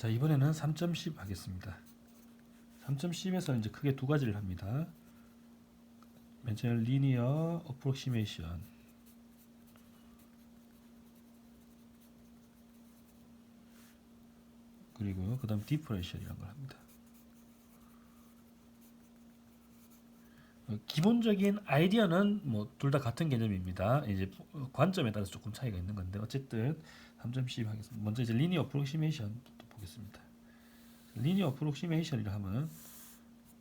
자, 이번에는 3.10 하겠습니다. 3.10에서 이제 크게 두 가지를 합니다. 맨 처음에 리니어 어프로시메이션, 그리고 그 다음 디퍼레이션이라는 걸 합니다. 기본적인 아이디어는 뭐 둘 다 같은 개념입니다. 이제 관점에 따라서 조금 차이가 있는 건데 어쨌든 3.10 하겠습니다. 먼저 이제 리니어 어프로시메이션부터 보겠습니다. 리니어 어프로시메이션이라 하면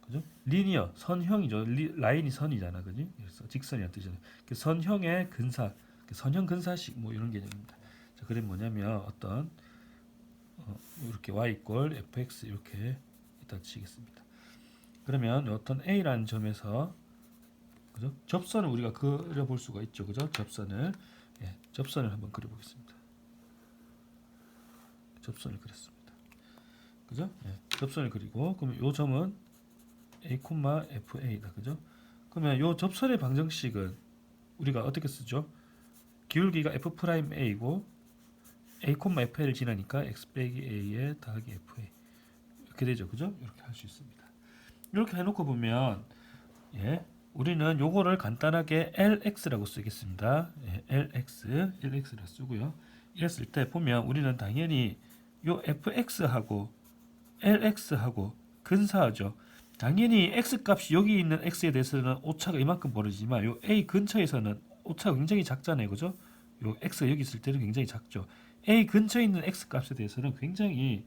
그죠? 리니어 선형이죠. 라인이 선이잖아, 그지? 그래서 직선이라는 뜻이잖아요. 선형의 근사, 선형 근사식 뭐 이런 개념입니다. 자, 그게 뭐냐면 어떤 이렇게 y 이퀄 fx 이렇게 이따 치겠습니다. 그러면 어떤 a라는 점에서 그죠? 접선을 우리가 그려볼 수가 있죠, 그죠? 접선을 접선을 한번 그려보겠습니다. 접선을 그렸습니다, 그죠? 접선을 그리고 그러면 요 점은 a, fa다, 그죠? 그러면 요 접선의 방정식은 우리가 어떻게 쓰죠? 기울기가 f 프라임 a고 a, fa를 지나니까 x 빼기 a에 더하기 fa 이렇게 되죠, 그죠? 이렇게 할 수 있습니다. 이렇게 해놓고 보면 우리는 요거를 간단하게 lx라고 쓰겠습니다. lx를 쓰고요. 이랬을 때 보면 우리는 당연히 요 fx하고 lx하고 근사하죠. 당연히 x 값이 여기 있는 x에 대해서는 오차가 이만큼 벌어지지만 요 a 근처에서는 오차가 굉장히 작잖아요, 그죠? 요 x가 여기 있을 때는 굉장히 작죠. a 근처에 있는 x 값에 대해서는 굉장히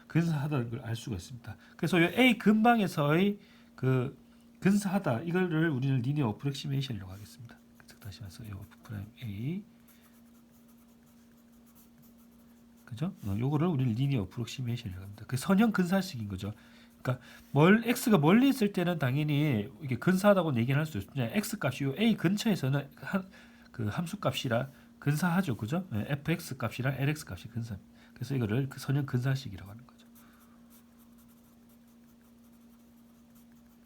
근사하다는 걸 알 수가 있습니다. 그래서 요 a 근방에서의 근사하다 이거를 우리는 리니어 어프로시메이션이라고 하겠습니다. 다시 와서 f 프라임 a 그죠? 요거를 우리는 리니어 어프로시메이션이라고 합니다. 그 선형 근사식인 거죠. 그러니까 x가 멀리 있을 때는 당연히 이게 근사하다고 얘기를 할 수 있습니다. x 값이 요 a 근처에서는 함수 값이라 근사하죠, 그죠? fx 값이랑 lx 값이 근사합니다. 그래서 이거를 그 선형 근사식이라고 하는 거죠.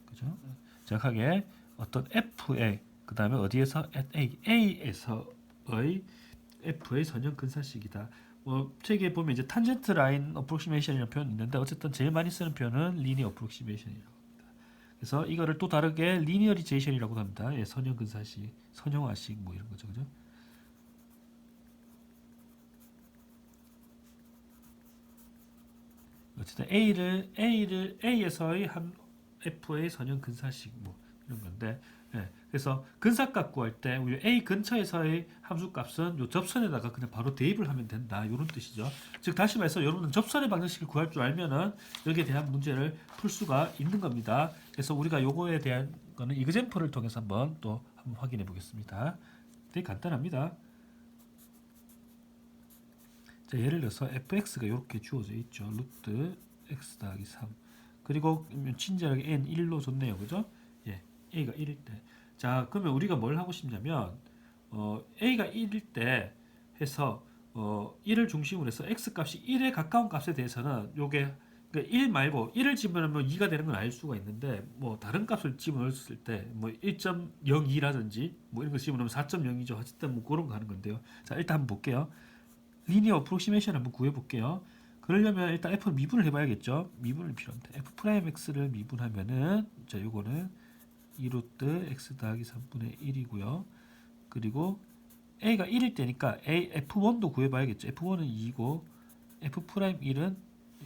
그죠? 정확하게 어떤 f에 그 다음에 어디에서 a에서의 f의 선형 근사식이다. 뭐 책에 보면 이제 탄젠트 라인 어프로시메이션이라는 표현이 있는데 어쨌든 제일 많이 쓰는 표현은 리니어 어프로시메이션이라고 합니다. 그래서 이거를 또 다르게 리니어리제이션이라고 합니다. 선형 근사식, 선형화식 뭐 이런 거죠, 그죠? 어쨌든 A에서의 한 F의 선형 근사식 뭐 이런 건데 그래서 근사값 구할 때 우리 A 근처에서의 함수값은 요 접선에다가 그냥 바로 대입을 하면 된다 이런 뜻이죠. 즉 다시 말해서 여러분은 접선의 방정식을 구할 줄 알면은 여기에 대한 문제를 풀 수가 있는 겁니다. 그래서 우리가 요거에 대한 거는 이그젠플을 통해서 한번 확인해 보겠습니다. 되게 간단합니다. 자, 예를 들어서 fx가 이렇게 주어져 있죠. 루트 x 더하기 3 그리고 친절하게 n 1로 줬네요, 그죠? a가 1일 때. 자, 그러면 우리가 뭘 하고 싶냐면 a가 1일 때 해서 1을 중심으로 해서 x 값이 1에 가까운 값에 대해서는 요게 그러니까 1 말고 1을 집어넣으면 2가 되는 건 알 수가 있는데 뭐 다른 값을 집어넣었을 때 뭐 1.02라든지 뭐 이런 거 집어넣으면 4.0이죠. 어쨌든 뭐 그런 거 하는 건데요. 자, 일단 한번 볼게요. 리니어 어프로시메이션 한번 구해볼게요. 그러려면 일단 f를 미분을 해봐야겠죠. 미분을 필요합니다. f 프라임 x를 미분하면은 자 요거는 2루트 x 더하기 3분의 1이고요. 그리고 a가 1일 때니까 f1도 구해봐야겠죠. f1은 2고 f 프라임 1은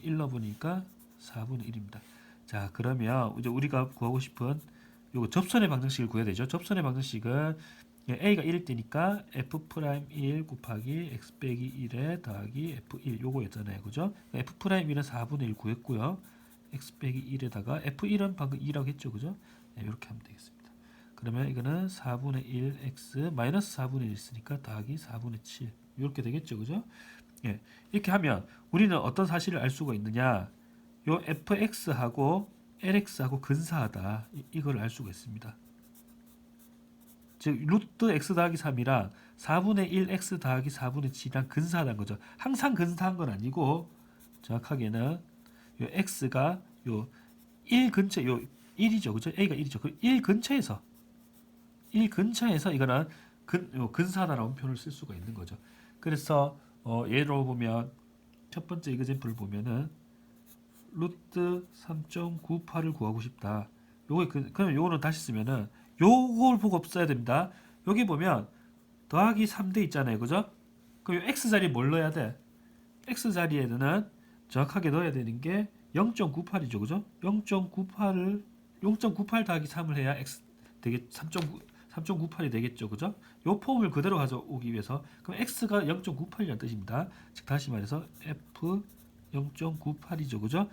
1 넣어보니까 4분의 1입니다. 자, 그러면 이제 우리가 구하고 싶은 요거 접선의 방정식을 구해야 되죠. 접선의 방정식은 a가 1일 때니까 f 프라임 1 곱하기 x 빼기 1에 더하기 f1 요거였잖아요, 그죠? f 프라임 1은 4분의 1 구했고요. x 빼기 1에다가 f1은 방금 2라고 했죠, 그죠? 이렇게 하면 되겠습니다. 그러면 이거는 4분의 1 x 마이너스 4분의 1 있으니까 더하기 4분의 7 이렇게 되겠죠, 그죠? 이렇게 하면 우리는 어떤 사실을 알 수가 있느냐? 요 fx하고 lx하고 근사하다 이걸 알 수가 있습니다. 즉 루트 x 더하기 3이랑 4분의 1 x 더하기 4분의 7이랑 근사하다는 거죠. 항상 근사한 건 아니고 정확하게는 요 x가 요 1 근처 요 1이죠, 그죠? a가 1이죠. 그 1 근처에서 이거는 근사하다라는 표현을 쓸 수가 있는 거죠. 그래서 예로 보면 첫 번째 이그젠플을 보면은 루트 3.98을 구하고 싶다. 요거 그러면 요거는 다시 쓰면은 요걸 보고 써야 됩니다. 여기 보면 더하기 3대 있잖아요. 그죠? 그럼 요 x 자리에 뭘 넣어야 돼? x 자리에는 정확하게 넣어야 되는 게 0.98이죠. 그죠? 0.98 더하기 3을 해야 x 되게 3.98이 되겠죠. 그죠? 요 폼을 그대로 가져오기 위해서 그럼 x가 0.98이라는 뜻입니다. 즉 다시 말해서 f 0.98이죠. 그죠?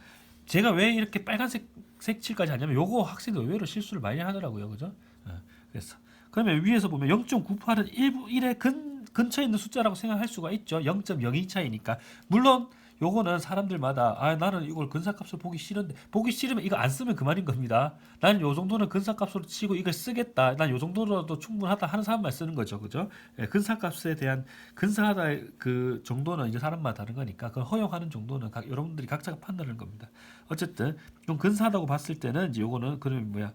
제가 왜 이렇게 빨간색 색칠까지 하냐면 요거 학생들 의외로 실수를 많이 하더라고요. 그죠? 그래서 그러면 위에서 보면 0.98은 1의 근처에 있는 숫자라고 생각할 수가 있죠. 0.02 차이니까. 물론 요거는 사람들마다 나는 이걸 근사값으로 보기 싫은데 보기 싫으면 이거 안 쓰면 그만인 겁니다. 나는 요 정도는 근사값으로 치고 이걸 쓰겠다. 난 요 정도로도 충분하다 하는 사람만 쓰는 거죠. 그죠? 예, 근사값에 대한 근사하다 그 정도는 이제 사람마다 다른 거니까 그걸 허용하는 정도는 여러분들이 각자가 판단하는 겁니다. 어쨌든 좀 근사하다고 봤을 때는 이제 요거는 그러면 뭐야?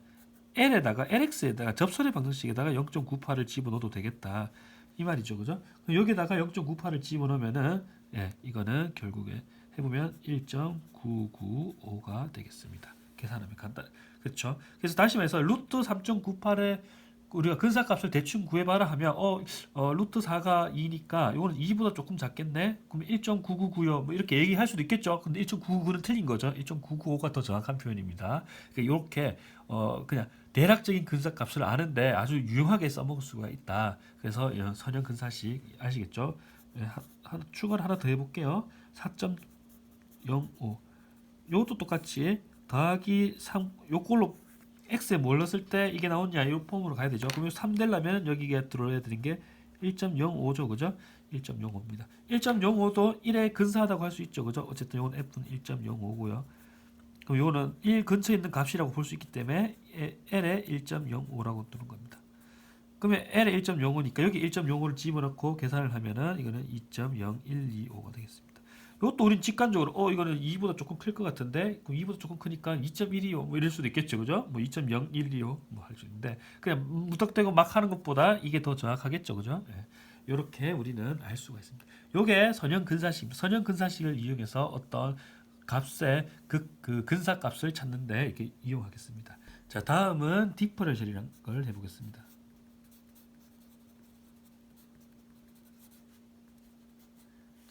L에다가 LX에다가 접선의 방정식에다가 0.98을 집어넣어도 되겠다. 이 말이죠. 그죠? 그럼 여기다가 0.98을 집어넣으면은 예, 이거는 결국에 해보면 1.995가 되겠습니다. 계산하면 간단. 그렇죠? 그래서 다시 말해서 루트 3.98에 우리가 근사값을 대충 구해봐라 하면 루트 4가 2니까 이거는 2보다 조금 작겠네. 그럼 1.999요. 뭐 이렇게 얘기할 수도 있겠죠. 근데 1.999는 틀린 거죠. 1.995가 더 정확한 표현입니다. 그러니까 이렇게 그냥 대략적인 근사값을 아는데 아주 유용하게 써먹을 수가 있다. 그래서 선형 근사식 아시겠죠? 예, 추가를 하나 더 해볼게요. 4.05 이것도 똑같이 더하기 3 요걸로 x에 뭘 넣었을 때 이게 나오냐 이 폼으로 가야 되죠. 그러면 3 되려면 여기에 들어야 되는 게 1.05죠. 그죠? 1.05입니다. 1.05도 1에 근사하다고 할 수 있죠. 그죠? 어쨌든 이건 f는 1.05고요. 그럼 이거는 1 근처에 있는 값이라고 볼 수 있기 때문에 l에 1.05라고 두는 겁니다. 그러면 l에 1.05니까 여기 1.05를 집어넣고 계산을 하면은 이거는 2.0125가 되겠습니다. 이것도 우린 직관적으로 이거는 2보다 조금 클 것 같은데 그럼 2보다 조금 크니까 2.125 뭐 이럴 수도 있겠죠. 그죠? 뭐 2.0125 뭐 할 수 있는데 그냥 무턱대고 막 하는 것보다 이게 더 정확하겠죠. 그죠? 예. 이렇게 우리는 알 수가 있습니다. 요게 선형 근사식, 선형 근사식을 이용해서 어떤 값의 그 근사값을 찾는데 이렇게 이용하겠습니다. 자, 다음은 디퍼런셜이라는 걸 해보겠습니다.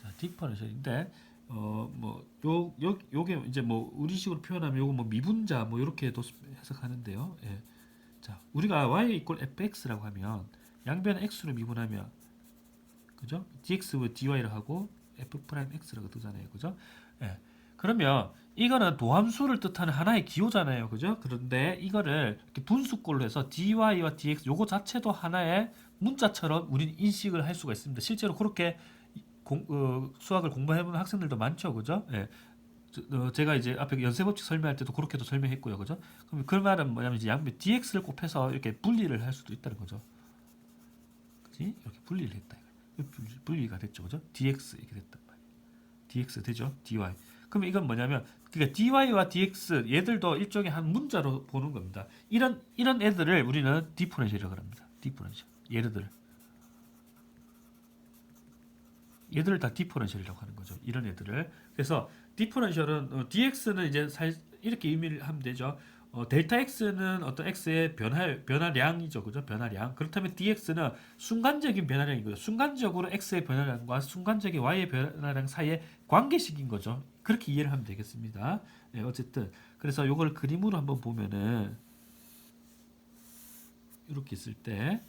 자, 디퍼런셜인데 요게 이제 뭐 우리식으로 표현하면 요거 뭐 미분자 뭐 이렇게도 해석하는데요. 예. 자, 우리가 y 이퀄 fx라고 하면 양변 x로 미분하면 그죠? dx와 dy를 하고 f 프라임 x라고 뜨잖아요. 그죠? 예. 그러면 이거는 도함수를 뜻하는 하나의 기호잖아요. 그죠? 그런데 이거를 이렇게 분수꼴로 해서 dy와 dx 요거 자체도 하나의 문자처럼 우리는 인식을 할 수가 있습니다. 실제로 그렇게 수학을 공부해보는 학생들도 많죠. 그죠? 예. 제가 이제 앞에 연쇄법칙 설명할 때도 그렇게도 설명했고요. 그죠? 그럼 그 말은 뭐냐면 이제 양변 dx를 곱해서 이렇게 분리를 할 수도 있다는 거죠. 그지? 이렇게 분리를 했다. 분리가 됐죠. 그죠? dx 이렇게 됐단 말이에요. dx 되죠? dy. 그럼 이건 뭐냐면 그러니까 dy와 dx 얘들도 일종의 한 문자로 보는 겁니다. 이런 애들을 우리는 디퍼런셜이라고 합니다. 디퍼런셜. 얘들을 다 디퍼런셜이라고 하는 거죠. 이런 애들을. 그래서 디퍼런셜은 dx는 이제 이렇게 의미를 하면 되죠. 델타 x는 어떤 x의 변화량이죠. 그죠? 변화량. 그렇다면 dx는 순간적인 변화량이고요. 순간적으로 x의 변화량과 순간적인 y의 변화량 사이의 관계식인 거죠. 그렇게 이해를 하면 되겠습니다. 네, 어쨌든 그래서 이걸 그림으로 한번 보면은 이렇게 있을 때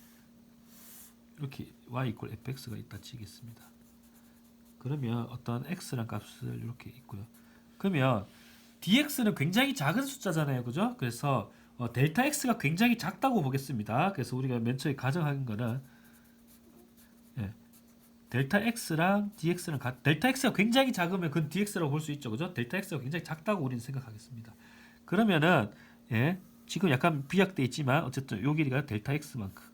이렇게 y 이퀄 fx가 있다 치겠습니다. 그러면 어떤 x란 값을 이렇게 있고요. 그러면 dx는 굉장히 작은 숫자잖아요. 그죠? 그래서 델타 x가 굉장히 작다고 보겠습니다. 그래서 우리가 맨 처음에 가정한 거는 예, 델타 x랑 dx는 델타 x가 굉장히 작으면 그건 dx라고 볼 수 있죠. 그죠? 델타 x가 굉장히 작다고 우리는 생각하겠습니다. 그러면은 예, 지금 약간 비약돼 있지만 어쨌든 요 길이가 델타 x만큼.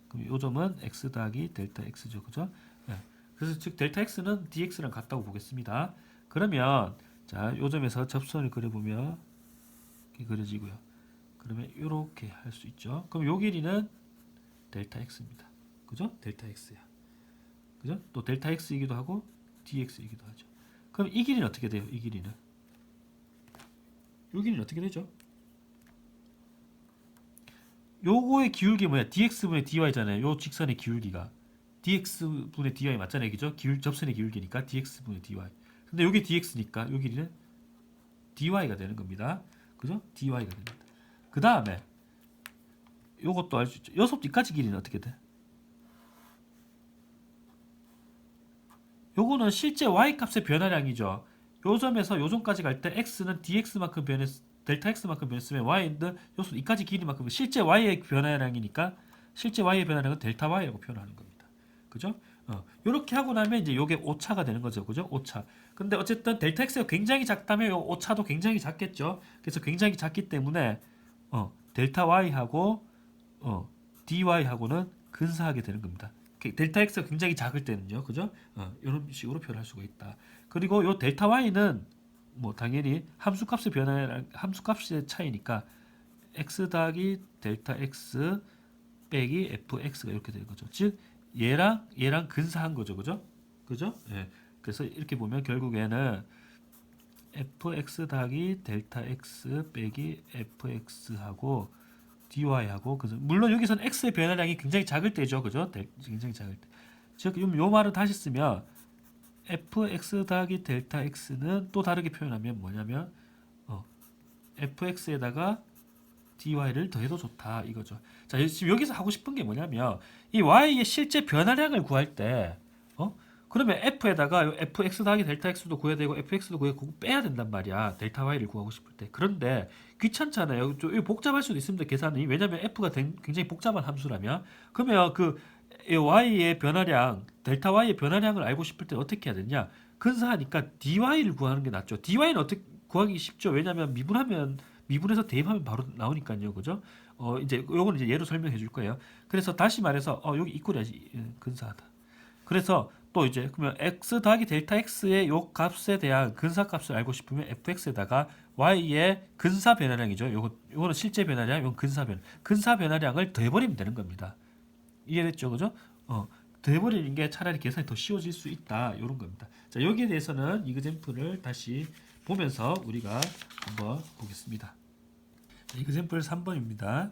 그럼 요 점은 x 더하기 델타 x죠. 그죠? 예. 그래서 즉 델타 x는 dx랑 같다고 보겠습니다. 그러면 자, 요 점에서 접선을 그려보면 이렇게 그려지고요. 그러면 이렇게 할 수 있죠. 그럼 요 길이는 델타 x입니다. 그죠? 델타 x야. 그죠? 또 델타 x이기도 하고 dx이기도 하죠. 그럼 이 길이는 어떻게 돼요? 이 길이는 이 길이는 어떻게 되죠? 요거의 기울기 뭐야? dx분의 dy잖아요. 요 직선의 기울기가 dx분의 dy 맞잖아요. 그죠? 접선의 기울기니까 dx분의 dy. 근데 요게 dx니까 요 길이는 dy가 되는 겁니다. 그죠? dy가 됩니다. 그 다음에 요것도 알 수 있죠. 여기까지 길이는 어떻게 돼? 요거는 실제 y 값의 변화량이죠. 요 점에서 요 점까지 갈 때 x는 dx만큼 델타 x만큼 변했으면 y는 요소 이까지 길이만큼 실제 y의 변화량이니까 실제 y의 변화량은 델타 y라고 표현하는 겁니다. 그죠? 요렇게 하고 나면 이제 요게 오차가 되는 거죠. 그죠? 오차. 근데 어쨌든 델타 x가 굉장히 작다면 요 오차도 굉장히 작겠죠. 그래서 굉장히 작기 때문에 델타 y하고 dy하고는 근사하게 되는 겁니다. 델타 x가 굉장히 작을 때는요, 그죠? 이런 식으로 표현할 수가 있다. 그리고 요 델타 y는 뭐 당연히 함수값의 변화랑 함수값의 차이니까 x 더하기 델타 x 빼기 fx가 이렇게 되는 거죠. 즉 얘랑 근사한 거죠, 그죠? 그죠? 예. 그래서 이렇게 보면 결국에는 fx 더하기 델타 x 빼기 fx하고 dy하고 물론 여기서는 x의 변화량이 굉장히 작을 때죠, 그죠? 굉장히 작을 때. 즉, 요 말을 다시 쓰면 fx 더하기 델타 x는 또 다르게 표현하면 뭐냐면 fx에다가 dy를 더해도 좋다 이거죠. 자, 지금 여기서 하고 싶은 게 뭐냐면 이 y의 실제 변화량을 구할 때 그러면 f에다가 fx 더하기 델타 x도 구해야 되고 fx도 구해야 되고 빼야 된단 말이야. 델타 y를 구하고 싶을 때. 그런데 귀찮잖아요. 좀 복잡할 수도 있습니다. 계산이. 왜냐면 f가 굉장히 복잡한 함수라면. 그러면 y의 변화량, 델타 y의 변화량을 알고 싶을 때 어떻게 해야 되냐? 근사하니까 dy를 구하는 게 낫죠. dy는 어떻게 구하기 쉽죠. 왜냐면 미분해서 대입하면 바로 나오니까요. 그죠? 이제 요거는 이제 예로 설명해 줄 거예요. 그래서 다시 말해서 여기 이꼴해야지. 근사하다. 그래서 또 이제 그러면 x 더하기 델타 x의 요 값에 대한 근사값을 알고 싶으면 fx에다가 y의 근사 변화량이죠. 요거는 실제 변화량, 요건 근사 변화량을 더해버리면 되는 겁니다. 이해됐죠, 그죠? 더해버리는 게 차라리 계산이 더 쉬워질 수 있다, 요런 겁니다. 자, 여기에 대해서는 이그젠플을 다시 보면서 우리가 한번 보겠습니다. 이그젠플 3번입니다.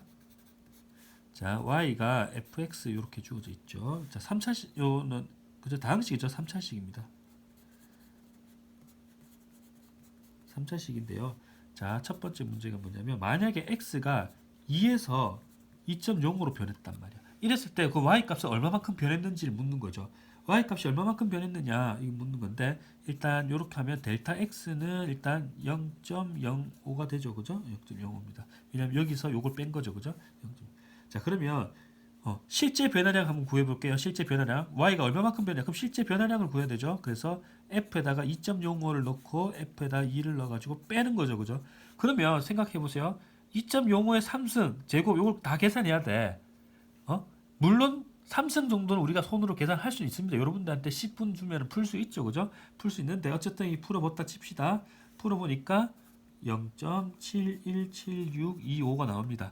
자, y가 fx 이렇게 주어져 있죠. 자, 3차식 요는 그죠? 다항식이죠. 3차식입니다. 3차식인데요. 자, 첫 번째 문제가 뭐냐면 만약에 x가 2에서 2.0으로 변했단 말이야. 이랬을 때 그 y 값은 얼마만큼 변했는지를 묻는 거죠. y 값이 얼마만큼 변했느냐 이거 묻는 건데 일단 이렇게 하면 델타 x는 일단 0.05가 되죠. 그죠? 0.05입니다. 왜냐면 여기서 요걸 뺀 거죠. 그죠? 0. 자, 그러면 실제 변화량 한번 구해볼게요. 실제 변화량 y가 얼마만큼 변해? 그럼 실제 변화량을 구해야 되죠. 그래서 f에다가 2.05를 넣고 f에다 2를 넣어가지고 빼는 거죠, 그죠? 그러면 생각해 보세요. 2.05의 3승 제곱 요걸 다 계산해야 돼. 물론 3승 정도는 우리가 손으로 계산할 수 있습니다. 여러분들한테 10분 주면 풀 수 있죠, 그죠? 풀 수 있는데 어쨌든 이 풀어봤다 칩시다. 풀어보니까 0.71765가 나옵니다.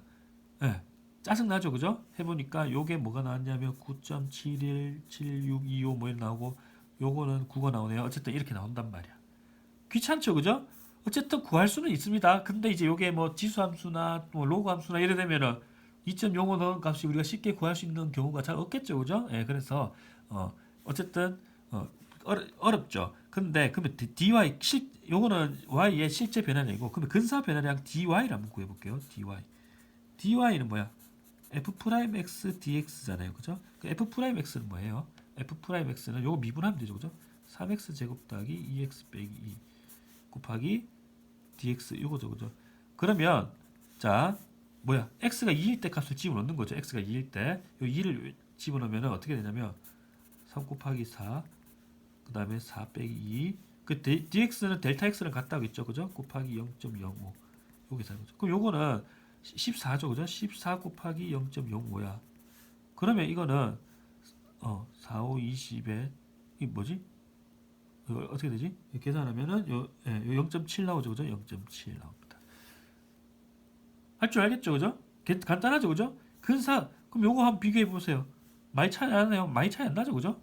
네. 짜증나죠, 그죠? 해보니까 요게 뭐가 나왔냐면 9.717625 뭐 이렇게 나오고 요거는 9가 나오네요. 어쨌든 이렇게 나온단 말이야. 귀찮죠, 그죠? 어쨌든 구할 수는 있습니다. 근데 이제 요게 뭐 지수함수나 뭐 로그함수나 이래 되면은 2.05 넣은 값이 우리가 쉽게 구할 수 있는 경우가 잘 없겠죠, 그죠? 예, 그래서 어쨌든 어렵죠. 근데 그러면 dy 요거는 y의 실제 변화량이고 그러면 근사 변화량 dy를 한번 구해볼게요. dy는 뭐야? f'x dx잖아요. 그죠? 그 f'x는 뭐예요? f'x는 요거 미분하면 되죠. 그죠? 3x 제곱 더하기 2x 빼기 2 곱하기 dx 요거죠. 그죠? 그러면 자, 뭐야? x가 2일 때 값을 집어넣는 거죠. x가 2일 때. 요 2를 집어넣으면 어떻게 되냐면 3 곱하기 4 그 다음에 4 빼기 2 그 dx는 델타 x랑 같다고 했죠. 그죠? 곱하기 0.05 요게 되는 거죠. 그럼 요거는 14죠, 그죠? 14 곱하기 0.05야. 그러면 이거는 4, 5, 20에 이 뭐지? 이거 어떻게 되지? 계산하면은 요 0.7 나오죠, 그죠? 0.7 나옵니다. 할 줄 알겠죠, 그죠? 간단하죠, 그죠? 그럼 요거 한번 비교해 보세요. 많이 차이 안 나요? 많이 차이 안 나죠, 그죠?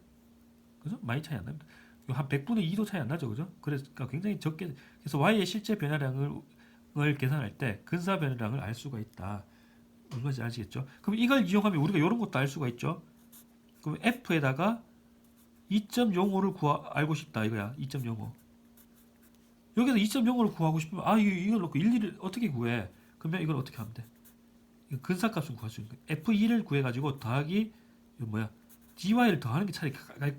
그죠? 많이 차이 안 납니다. 한 100분의 2도 차이 안 나죠, 그죠? 그러니까 굉장히 적게. 그래서 y의 실제 변화량을 계산할 때 근사 변화량을 알 수가 있다. 얼마인지 아시겠죠? 그럼 이걸 이용하면 우리가 이런 것도 알 수가 있죠. 그럼 f에다가 2.05를 알고 싶다 이거야. 2.05. 여기서 2.05를 구하고 싶으면 이걸 놓고 1을 어떻게 구해? 그러면 이걸 어떻게 하면 돼? 이거 근사값은 구할 수 있는 거야. f2를 구해가지고 더하기 이거 뭐야? dy를 더하는 게 차라리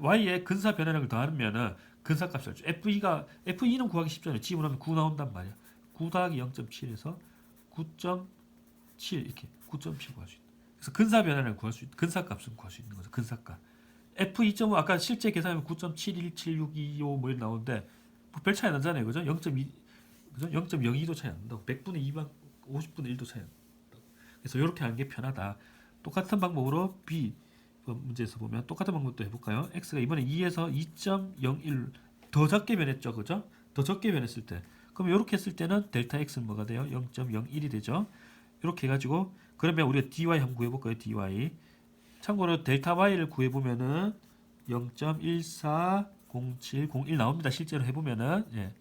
y의 근사 변화량을 더하면은 근사값을 알죠. f2는 구하기 쉽잖아요. 지분하면 9 나온단 말이야. 9 더하기 0.7에서 9.7 이렇게 9.7 구할 수 있다. 그래서 근사 변화량을 구할 수 있, 근사값은 구할 수 있는 거죠. 근사값. f2.5 아까 실제 계산하면 9.7176225 뭐 이렇게 나오는데 뭐별 차이 안 나잖아요, 그죠? 0.2 그죠? 0.02도 차이 안 난다고. 100분의 2만 50분의 1도 차이 안 난다고. 그래서 이렇게 하는 게 편하다. 똑같은 방법으로 B 문제에서 보면 똑같은 방법도 해볼까요? x가 이번에 2에서 2.01 더 적게 변했죠, 그죠? 더 적게 변했을 때, 그럼 이렇게 했을 때는 델타 x는 뭐가 돼요? 0.01이 되죠. 이렇게 해가지고 그러면 우리가 dy 한번 구해볼까요? dy. 참고로 델타 y를 구해보면은 0.140701 나옵니다. 실제로 해보면은. 예.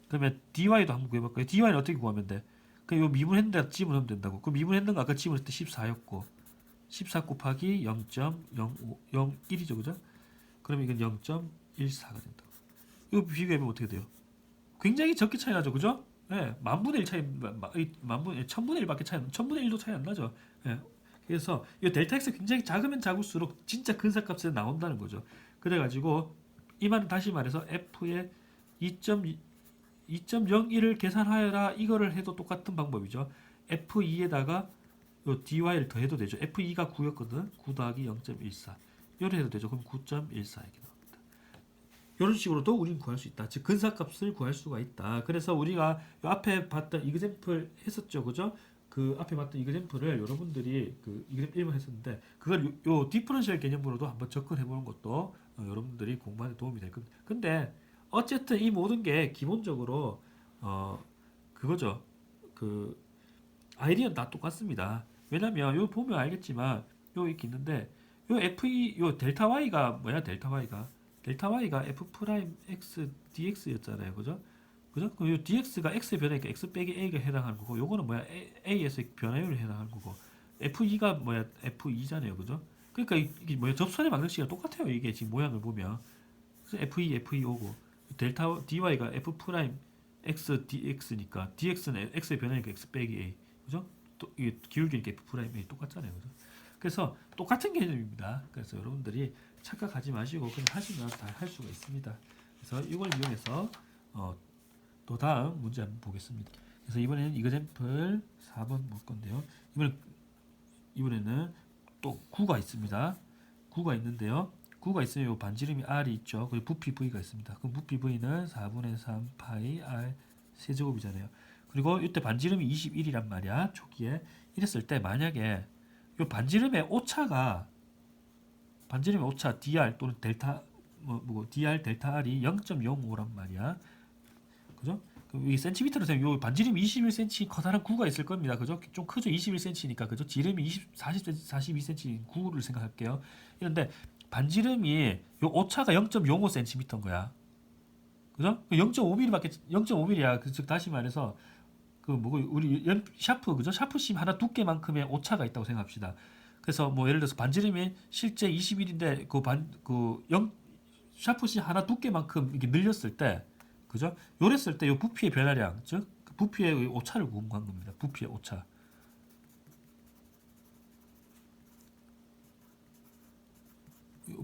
그러면 dy도 한번 구해볼까요? dy는 어떻게 구하면 돼? 요 미분했는 데다 지분하면 된다고. 그 미분했는 거 아까 지분했을 때 14였고 14 곱하기 0.0501이죠, 그죠? 그러면 이건 0.14가 된다고. 이거 비교해보면 어떻게 돼요? 굉장히 적게 차이 나죠, 그죠? 예, 만분의 1 차이, 천분의 1밖에 천분의 1도 차이 안 나죠. 예. 그래서 이 델타 x 굉장히 작으면 작을수록 진짜 근사값이 나온다는 거죠. 그래가지고 이 말은 다시 말해서 f의 2.01을 계산하여라 이거를 해도 똑같은 방법이죠. f2에다가 요 dy를 더해도 되죠. f2가 9였거든. 9 더하기 0.14 이렇게 해도 되죠. 그럼 9.14 이렇게 나옵니다. 이런 식으로도 우리는 구할 수 있다. 즉 근사값을 구할 수가 있다. 그래서 우리가 요 앞에 봤던 이그젬플 했었죠, 그죠? 그 앞에 봤던 이그젬플을 여러분들이 그 이그젬플 1번 했었는데 그걸 요 디퍼런셜 개념으로도 한번 접근해 보는 것도 여러분들이 공부하는 데 도움이 될 겁니다. 근데 어쨌든 이 모든 게 기본적으로 그거죠. 그 아이디어는 다 똑같습니다. 왜냐면 요 보면 알겠지만 요 이렇게 있는데 요 f2 요 델타 y가 뭐야? 델타 y가 f 프라임 x dx였잖아요, 그죠? 그죠? 그럼 요 dx가 x의 변화니까 x 빼기 a가 해당하는 거고, 요거는 뭐야? a에서 변화율에 해당하는 거고, f2가 뭐야? f2잖아요, 그죠? 그러니까 이게 뭐야? 접선의 방정식이랑 똑같아요, 이게 지금 모양을 보면. 그래서 f2 오고, 델타 dy가 f 프라임 x dx니까 dx는 x의 변화니까 x 빼기 a, 그죠? 또 이게 기울기니까 f 프라임 a 똑같잖아요, 그죠? 그래서 똑같은 개념입니다. 그래서 여러분들이 착각하지 마시고 그냥 하시면 다 할 수가 있습니다. 그래서 이걸 이용해서 또 다음 문제 한번 보겠습니다. 그래서 이번에는 이그젬플 4번 볼 건데요. 이번에는 또 9가 있습니다. 9가 있는데요. 9가 있으면 요 반지름이 r이 있죠. 그리고 부피 v가 있습니다. 그럼 부피 v는 4분의 3 파이 r 세제곱이잖아요. 그리고 이때 반지름이 21이란 말이야. 초기에 이랬을 때 만약에 요 반지름의 오차가 dr 또는 델타 dr 델타 r이 0.05란 말이야. 그죠? 이 센티미터로 되면 요 반지름이 21cm 커다란 구가 있을 겁니다. 그죠? 좀 크죠? 21cm니까 그죠? 지름이 42cm 구를 생각할게요. 이런데 반지름이 요 오차가 0.05cm인 거야. 그죠? 0.5mm밖에 0.5mm야. 즉 다시 말해서 그 뭐고 우리 샤프 그죠? 샤프심 하나 두께만큼의 오차가 있다고 생각합시다. 그래서 뭐 예를 들어서 반지름이 실제 21인데 샤프심 하나 두께만큼 이렇게 늘렸을 때 그죠? 요랬을 때 요 부피의 변화량 즉 부피의 오차를 구한 겁니다. 부피의 오차.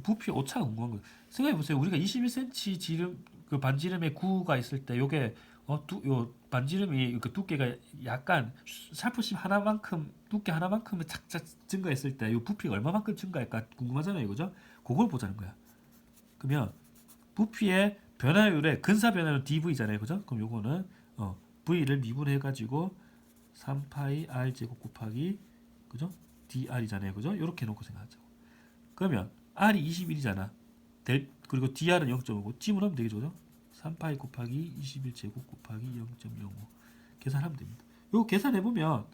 부피의 오차가 궁금한 거예요. 생각해 보세요. 우리가 21cm 지름 그 반지름의 구가 있을 때 요게 요 반지름이 그 두께가 약간 샤프심 하나만큼 두께 하나만큼은 착착 증가했을 때 요 부피가 얼마만큼 증가할까 궁금하잖아요, 그죠? 그걸 보자는 거야. 그러면 부피의 변화율의 근사 변화율 dv잖아요, 그죠? 그럼 요거는 v를 미분해 가지고 3파이 r 제곱 곱하기 그죠? dr이잖아요, 그죠? 이렇게 놓고 생각하죠. 그러면 r이 21이잖아. 그리고 dr은 0.5고 찜을 하면 되겠죠, 그죠? 3파이 곱하기 21제곱 곱하기 0.05 계산하면 됩니다. 이거 계산해보면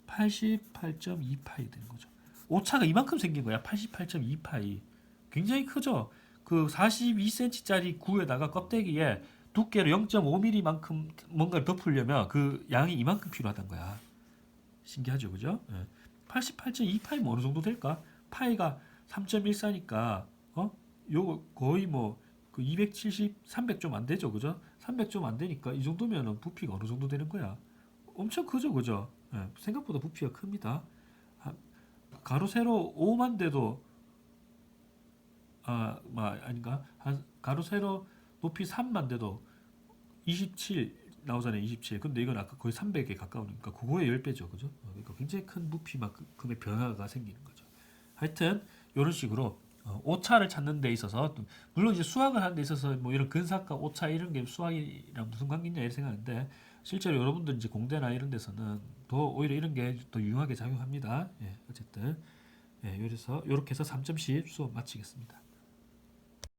88.2파이 되는 거죠. 오차가 이만큼 생긴 거야. 88.2파이. 굉장히 크죠? 그 42cm짜리 구에다가 껍데기에 두께를 0.5mm만큼 뭔가를 덮으려면 그 양이 이만큼 필요하단 거야. 신기하죠, 그죠? 예. 88.28면 어느 정도 될까? 파이가 3.14니까 요거 거의 뭐그 270, 300 좀 안 되죠, 그죠? 300 좀 안 되니까 이 정도면은 부피가 어느 정도 되는 거야? 엄청 크죠, 그죠? 예. 생각보다 부피가 큽니다. 가로 세로 5만 돼도 아닌가? 한 가로 세로 높이 3만 돼도 27 나오잖아요. 27. 근데 이건 아까 거의 300에 가까우니까 그거의 10배죠. 그죠? 그러니까 굉장히 큰 부피만큼의 변화가 생기는 거죠. 하여튼 이런 식으로 오차를 찾는 데 있어서 물론 이제 수학을 하는 데 있어서 뭐 이런 근사과 오차 이런 게 수학이랑 무슨 관계냐 이렇게 생각하는데 실제로 여러분들 이제 공대나 이런 데서는 더 오히려 이런 게 더 유용하게 작용합니다. 예, 어쨌든 예, 그래서 이렇게 해서 3.10 수업 마치겠습니다.